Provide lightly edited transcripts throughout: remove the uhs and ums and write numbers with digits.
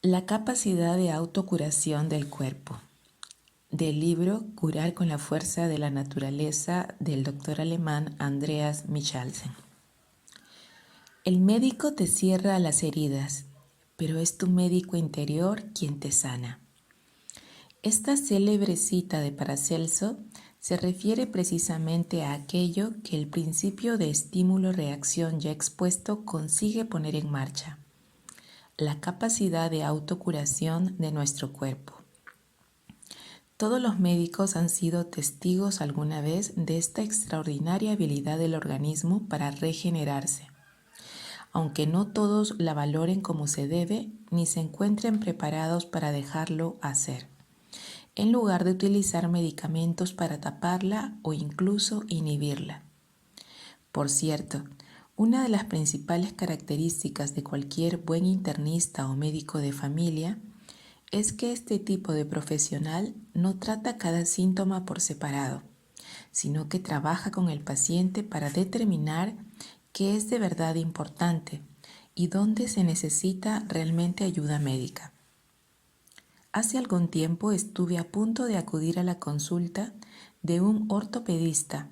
La capacidad de autocuración del cuerpo. Del libro Curar con la fuerza de la naturaleza del doctor alemán Andreas Michalsen. El médico te cierra las heridas, pero es tu médico interior quien te sana. Esta célebre cita de Paracelso se refiere precisamente a aquello que el principio de estímulo-reacción ya expuesto consigue poner en marcha: la capacidad de autocuración de nuestro cuerpo. Todos los médicos han sido testigos alguna vez de esta extraordinaria habilidad del organismo para regenerarse, aunque no todos la valoren como se debe ni se encuentren preparados para dejarlo hacer, en lugar de utilizar medicamentos para taparla o incluso inhibirla. Por cierto, una de las principales características de cualquier buen internista o médico de familia es que este tipo de profesional no trata cada síntoma por separado, sino que trabaja con el paciente para determinar qué es de verdad importante y dónde se necesita realmente ayuda médica. Hace algún tiempo estuve a punto de acudir a la consulta de un ortopedista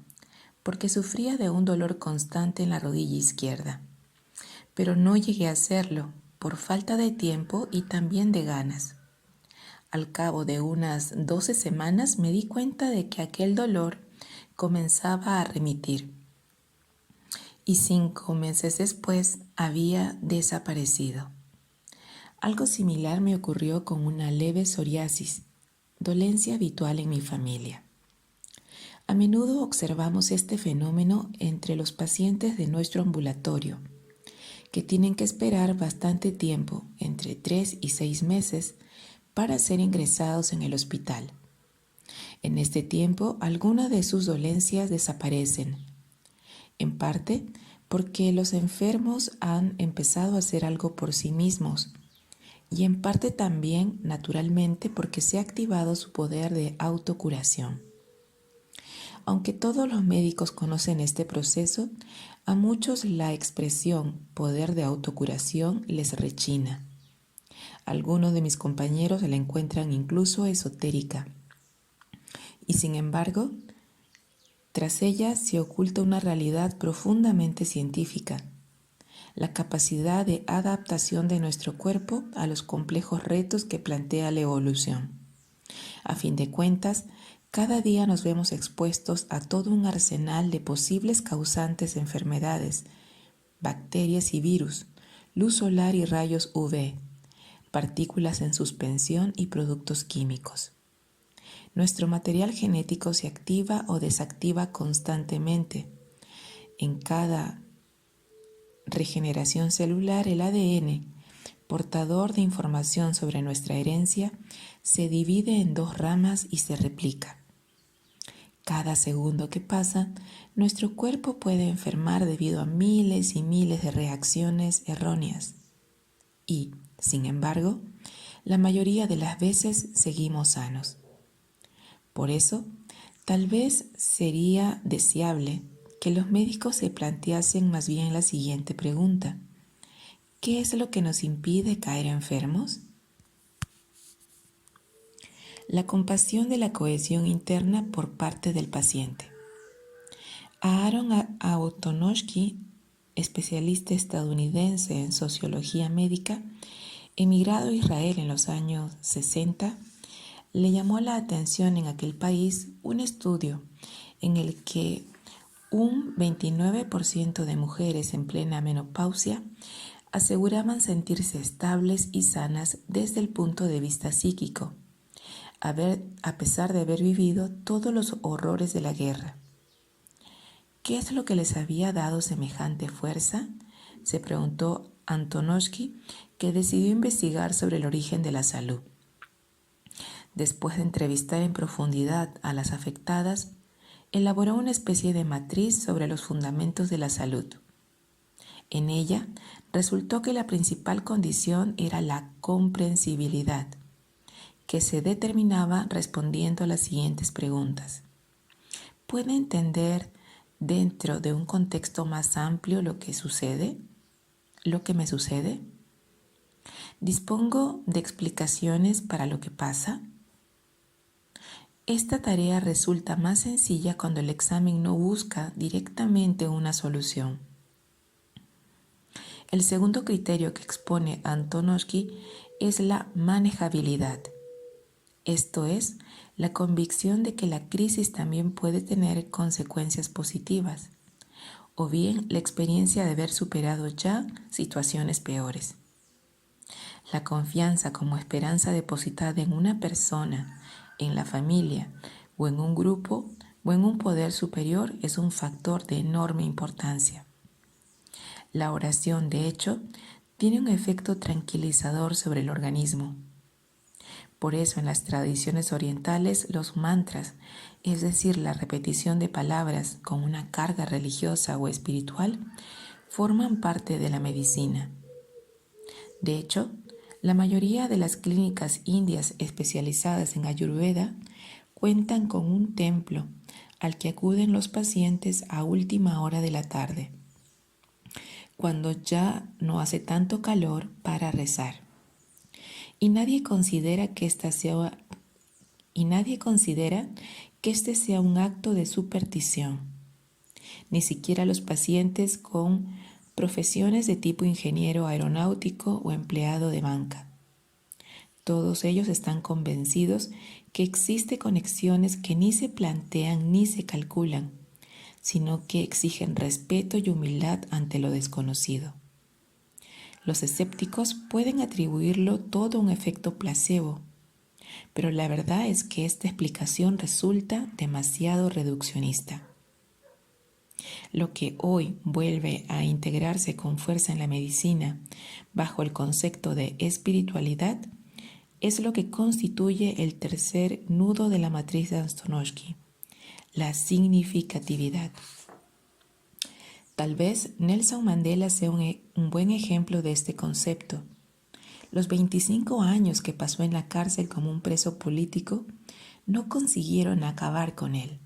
porque sufría de un dolor constante en la rodilla izquierda, pero no llegué a hacerlo por falta de tiempo y también de ganas. Al cabo de unas 12 semanas me di cuenta de que aquel dolor comenzaba a remitir y 5 meses después había desaparecido. Algo similar me ocurrió con una leve psoriasis, dolencia habitual en mi familia. A menudo observamos este fenómeno entre los pacientes de nuestro ambulatorio, que tienen que esperar bastante tiempo, entre 3 y 6 meses, para ser ingresados en el hospital. En este tiempo, algunas de sus dolencias desaparecen, en parte porque los enfermos han empezado a hacer algo por sí mismos y en parte también, naturalmente, porque se ha activado su poder de autocuración. Aunque todos los médicos conocen este proceso, a muchos la expresión poder de autocuración les rechina. Algunos de mis compañeros la encuentran incluso esotérica. Y sin embargo, tras ella se oculta una realidad profundamente científica: la capacidad de adaptación de nuestro cuerpo a los complejos retos que plantea la evolución. A fin de cuentas, cada día nos vemos expuestos a todo un arsenal de posibles causantes de enfermedades, bacterias y virus, luz solar y rayos UV, partículas en suspensión y productos químicos. Nuestro material genético se activa o desactiva constantemente. En cada regeneración celular, el ADN, portador de información sobre nuestra herencia, se divide en 2 ramas y se replica. Cada segundo que pasa, nuestro cuerpo puede enfermar debido a miles y miles de reacciones erróneas. Y, sin embargo, la mayoría de las veces seguimos sanos. Por eso, tal vez sería deseable que los médicos se planteasen más bien la siguiente pregunta: ¿qué es lo que nos impide caer enfermos? La compasión de la cohesión interna por parte del paciente. Aaron Autonoshky, especialista estadounidense en sociología médica, emigrado a Israel en los años 60, le llamó la atención en aquel país un estudio en el que un 29% de mujeres en plena menopausia aseguraban sentirse estables y sanas desde el punto de vista psíquico, a pesar de haber vivido todos los horrores de la guerra. ¿Qué es lo que les había dado semejante fuerza?, se preguntó Antonovsky, que decidió investigar sobre el origen de la salud. Después de entrevistar en profundidad a las afectadas, elaboró una especie de matriz sobre los fundamentos de la salud. En ella resultó que la principal condición era la comprensibilidad, que se determinaba respondiendo a las siguientes preguntas. ¿Puede entender dentro de un contexto más amplio lo que me sucede? ¿Dispongo de explicaciones para lo que pasa? Esta tarea resulta más sencilla cuando el examen no busca directamente una solución. El segundo criterio que expone Antonovsky es la manejabilidad. Esto es, la convicción de que la crisis también puede tener consecuencias positivas, o bien la experiencia de haber superado ya situaciones peores. La confianza como esperanza depositada en una persona, en la familia o en un grupo o en un poder superior es un factor de enorme importancia. La oración, de hecho, tiene un efecto tranquilizador sobre el organismo. Por eso en las tradiciones orientales los mantras, es decir, la repetición de palabras con una carga religiosa o espiritual, forman parte de la medicina. De hecho, la mayoría de las clínicas indias especializadas en Ayurveda cuentan con un templo al que acuden los pacientes a última hora de la tarde, cuando ya no hace tanto calor, para rezar. Y nadie considera que este sea un acto de superstición, ni siquiera los pacientes con profesiones de tipo ingeniero aeronáutico o empleado de banca. Todos ellos están convencidos que existen conexiones que ni se plantean ni se calculan, sino que exigen respeto y humildad ante lo desconocido. Los escépticos pueden atribuirlo todo a un efecto placebo, pero la verdad es que esta explicación resulta demasiado reduccionista. Lo que hoy vuelve a integrarse con fuerza en la medicina bajo el concepto de espiritualidad es lo que constituye el tercer nudo de la matriz de Antonovsky, la significatividad. Tal vez Nelson Mandela sea un buen ejemplo de este concepto. Los 25 años que pasó en la cárcel como un preso político no consiguieron acabar con él.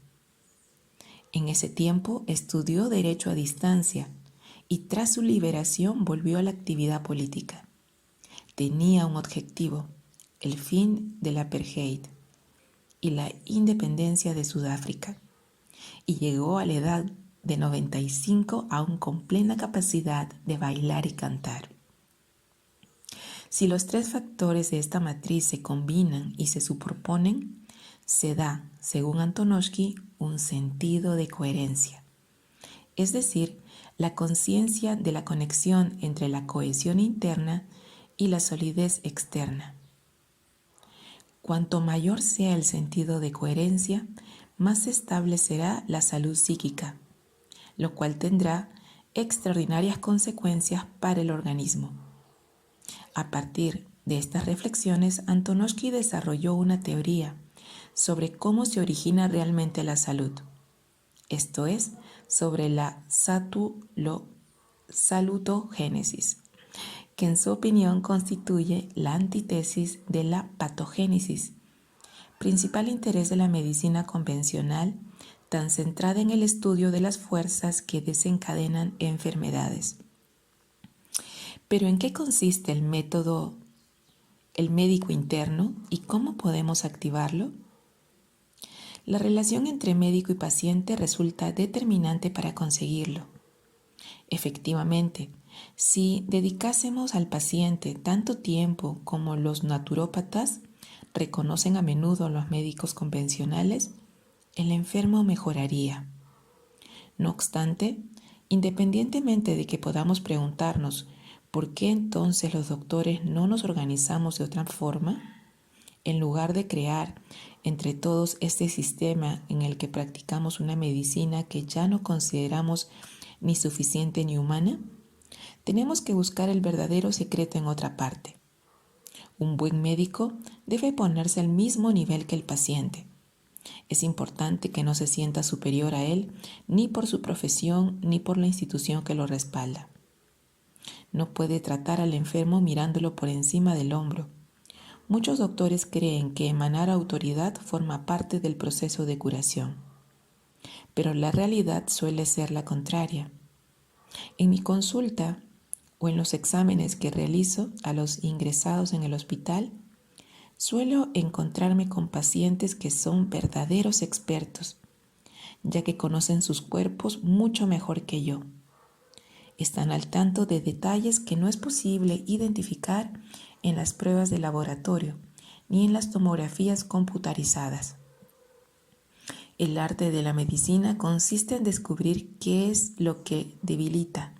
En ese tiempo estudió Derecho a distancia y tras su liberación volvió a la actividad política. Tenía un objetivo, el fin del apartheid y la independencia de Sudáfrica, y llegó a la edad de 95 aún con plena capacidad de bailar y cantar. Si los tres factores de esta matriz se combinan y se superponen, se da, según Antonovsky, un sentido de coherencia, es decir, la conciencia de la conexión entre la cohesión interna y la solidez externa. Cuanto mayor sea el sentido de coherencia, más estable será la salud psíquica, lo cual tendrá extraordinarias consecuencias para el organismo. A partir de estas reflexiones, Antonovsky desarrolló una teoría sobre cómo se origina realmente la salud, esto es, sobre la salutogénesis, que en su opinión constituye la antítesis de la patogénesis, principal interés de la medicina convencional, tan centrada en el estudio de las fuerzas que desencadenan enfermedades. Pero ¿en qué consiste el médico interno y cómo podemos activarlo? La relación entre médico y paciente resulta determinante para conseguirlo. Efectivamente, si dedicásemos al paciente tanto tiempo como los naturópatas reconocen a menudo los médicos convencionales, el enfermo mejoraría. No obstante, independientemente de que podamos preguntarnos ¿por qué entonces los doctores no nos organizamos de otra forma? En lugar de crear entre todos este sistema en el que practicamos una medicina que ya no consideramos ni suficiente ni humana, tenemos que buscar el verdadero secreto en otra parte. Un buen médico debe ponerse al mismo nivel que el paciente. Es importante que no se sienta superior a él ni por su profesión ni por la institución que lo respalda. No puede tratar al enfermo mirándolo por encima del hombro. Muchos doctores creen que emanar autoridad forma parte del proceso de curación, pero la realidad suele ser la contraria. En mi consulta o en los exámenes que realizo a los ingresados en el hospital, suelo encontrarme con pacientes que son verdaderos expertos, ya que conocen sus cuerpos mucho mejor que yo. Están al tanto de detalles que no es posible identificar en las pruebas de laboratorio ni en las tomografías computarizadas. El arte de la medicina consiste en descubrir qué es lo que debilita,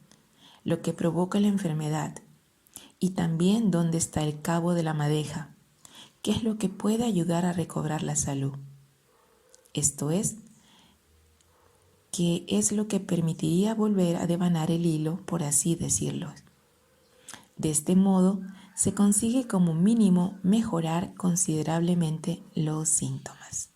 lo que provoca la enfermedad y también dónde está el cabo de la madeja, qué es lo que puede ayudar a recobrar la salud. Esto es, qué es lo que permitiría volver a devanar el hilo, por así decirlo. De este modo, se consigue como mínimo mejorar considerablemente los síntomas.